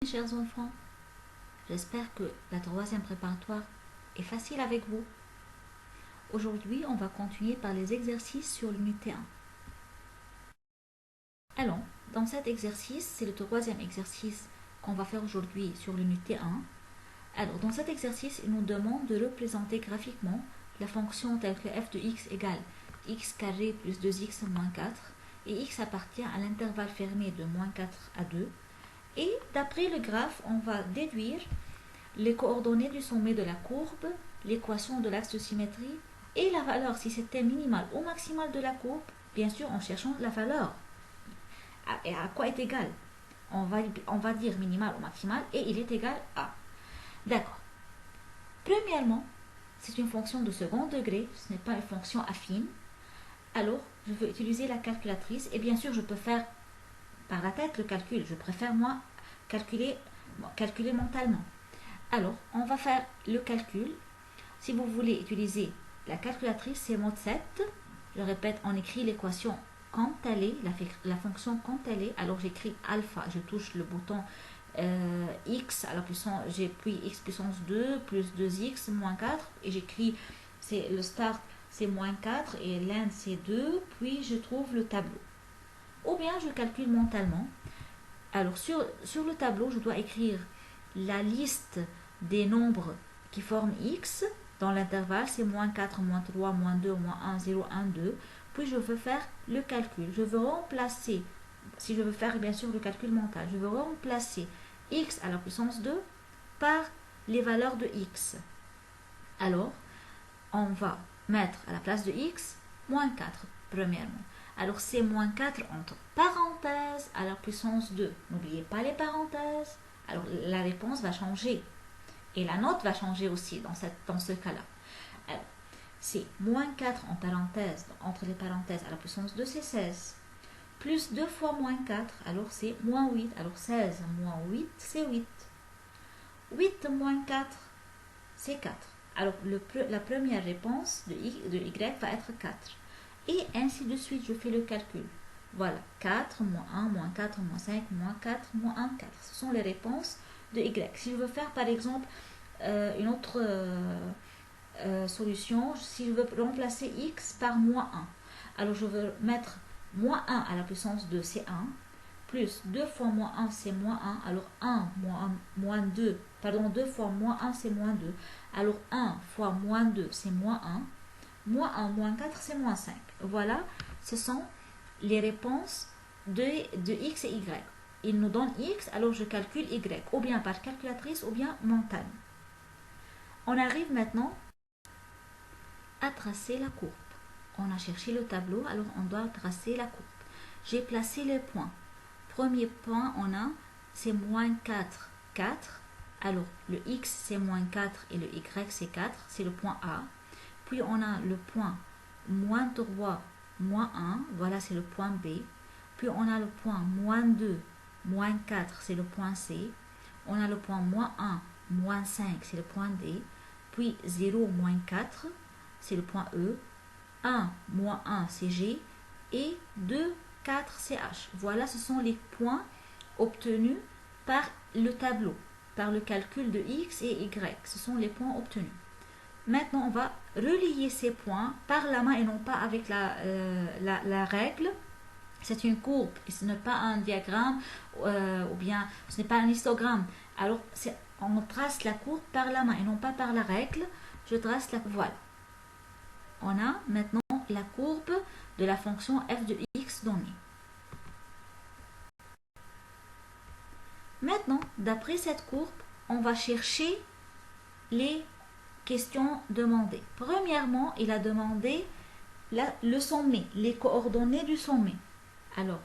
Chers enfants, j'espère que la troisième préparatoire est facile avec vous. Aujourd'hui, on va continuer par les exercices sur l'unité 1. Alors, dans cet exercice, c'est le troisième exercice qu'on va faire aujourd'hui sur l'unité 1. Alors, dans cet exercice, il nous demande de représenter graphiquement la fonction telle que f de x égale x carré plus 2x moins 4 et x appartient à l'intervalle fermé de moins 4 à 2. Et d'après le graphe, on va déduire les coordonnées du sommet de la courbe, l'équation de l'axe de symétrie et la valeur si c'était minimal ou maximal de la courbe, bien sûr en cherchant la valeur. Et à quoi est égal? On va dire minimal ou maximal et il est égal à. D'accord. Premièrement, c'est une fonction de second degré, ce n'est pas une fonction affine. Alors, je veux utiliser la calculatrice et bien sûr je peux faire par la tête le calcul. Je préfère moi calculer mentalement. Alors, on va faire le calcul. Si vous voulez utiliser la calculatrice, c'est mode 7. Je répète, on écrit l'équation quand elle est, la fonction quand elle est. Alors, j'écris alpha, je touche le bouton x à la puissance, j'ai pris x puissance 2 plus 2x moins 4. Et j'écris, c'est le start, c'est moins 4 et l'end, c'est 2. Puis, je trouve le tableau. Ou bien, je calcule mentalement. Alors, sur le tableau, je dois écrire la liste des nombres qui forment x. Dans l'intervalle, c'est moins 4, moins 3, moins 2, moins 1, 0, 1, 2. Puis, je veux faire le calcul. Je veux remplacer, si je veux faire bien sûr le calcul mental, je veux remplacer x à la puissance 2 par les valeurs de x. Alors, on va mettre à la place de x, moins 4, premièrement. Alors, c'est moins 4 entre parenthèses à la puissance 2. N'oubliez pas les parenthèses. Alors, la réponse va changer. Et la note va changer aussi dans ce cas-là. Alors, c'est moins 4 en parenthèse, entre les parenthèses à la puissance 2, c'est 16. Plus 2 fois moins 4, alors c'est moins 8. Alors 16 moins 8, c'est 8. 8 moins 4, c'est 4. Alors, la première réponse de y va être 4. Et ainsi de suite, je fais le calcul. Voilà, 4, moins 1, moins 4, moins 5, moins 4, moins 1, 4. Ce sont les réponses de y. Si je veux faire, par exemple, une autre solution, si je veux remplacer x par moins 1, alors je veux mettre moins 1 à la puissance 2, c'est 1, plus 2 fois moins 1, c'est moins 1, alors 1 moins 2, pardon, 2 fois moins 1, c'est moins 2, alors 1 fois moins 2, c'est moins 1, moins 1, moins 4, c'est moins 5. Voilà, ce sont les réponses de x et y. Il nous donne x, alors je calcule y, ou bien par calculatrice, ou bien mentalement. On arrive maintenant à tracer la courbe. On a cherché le tableau, alors on doit tracer la courbe. J'ai placé les points. Premier point, on a, c'est moins 4, 4. Alors, le x, c'est moins 4 et le y, c'est 4. C'est le point A. Puis, on a le point moins 3, moins 1. Voilà, c'est le point B. Puis, on a le point moins 2, moins 4, c'est le point C. On a le point moins 1, moins 5, c'est le point D. Puis, 0, moins 4, c'est le point E. 1, moins 1, c'est G. Et 2, 4, c'est H. Voilà, ce sont les points obtenus par le tableau, par le calcul de x et y. Ce sont les points obtenus. Maintenant, on va relier ces points par la main et non pas avec la règle. C'est une courbe et ce n'est pas un diagramme ou bien ce n'est pas un histogramme. Alors, on trace la courbe par la main et non pas par la règle. Je trace la voilà. On a maintenant la courbe de la fonction f de x donnée. Maintenant, d'après cette courbe, on va chercher les questions demandées. Premièrement, il a demandé le sommet, les coordonnées du sommet. Alors,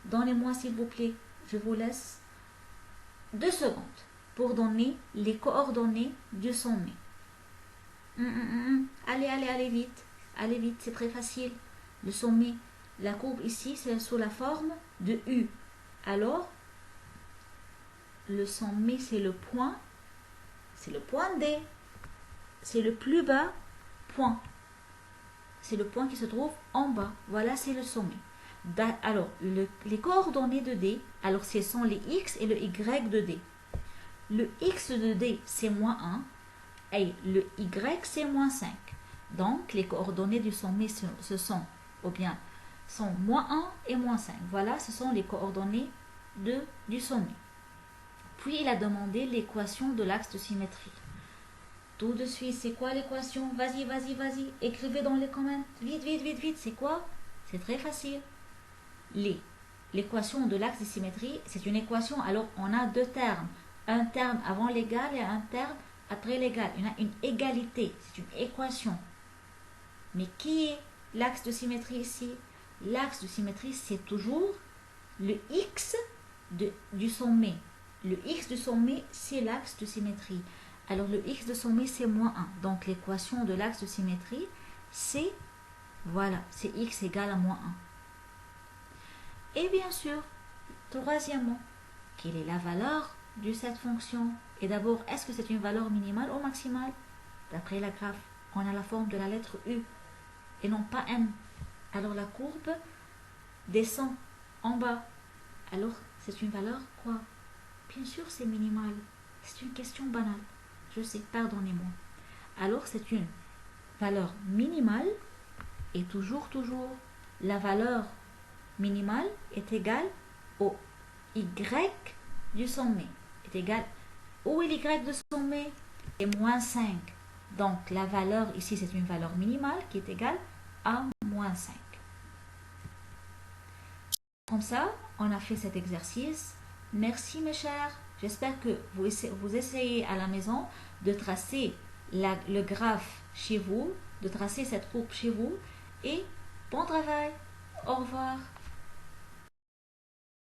donnez-moi s'il vous plaît, je vous laisse 2 secondes pour donner les coordonnées du sommet. Allez vite. Allez vite, c'est très facile. Le sommet, la courbe ici, c'est sous la forme de U. Alors, le sommet, c'est le point D. C'est le plus bas point. C'est le point qui se trouve en bas. Voilà, c'est le sommet. Alors, les coordonnées de D, alors ce sont les X et le Y de D. le x de d c'est moins 1 et le y c'est moins 5. Donc les coordonnées du sommet sont moins 1 et moins 5. Voilà, ce sont les coordonnées du sommet. Puis il a demandé l'équation de l'axe de symétrie. Tout de suite, c'est quoi l'équation? Vas-y, écrivez dans les commentaires. Vite, c'est quoi? C'est très facile. L'équation de l'axe de symétrie, c'est une équation, alors on a deux termes. Un terme avant l'égal et un terme après l'égal. On a une égalité, c'est une équation. Mais qui est l'axe de symétrie ici? L'axe de symétrie, c'est toujours le x du sommet. Le x du sommet, c'est l'axe de symétrie. Alors le x de sommet, c'est moins 1. Donc l'équation de l'axe de symétrie, c'est, voilà, c'est x égale à moins 1. Et bien sûr, troisièmement, quelle est la valeur de cette fonction? Et d'abord, est-ce que c'est une valeur minimale ou maximale? D'après la graphe, on a la forme de la lettre U et non pas M. Alors la courbe descend en bas. Alors c'est une valeur quoi? Bien sûr c'est minimal. C'est une question banale. Je sais, pardonnez-moi. Alors c'est une valeur minimale et toujours la valeur minimale est égale au y du sommet. Est égale où est l'y du sommet? Et moins 5. Donc la valeur ici c'est une valeur minimale qui est égale à moins 5. Comme ça, on a fait cet exercice. Merci mes chers. J'espère que vous essayez à la maison de tracer le graphe chez vous, de tracer cette courbe chez vous. Et bon travail. Au revoir.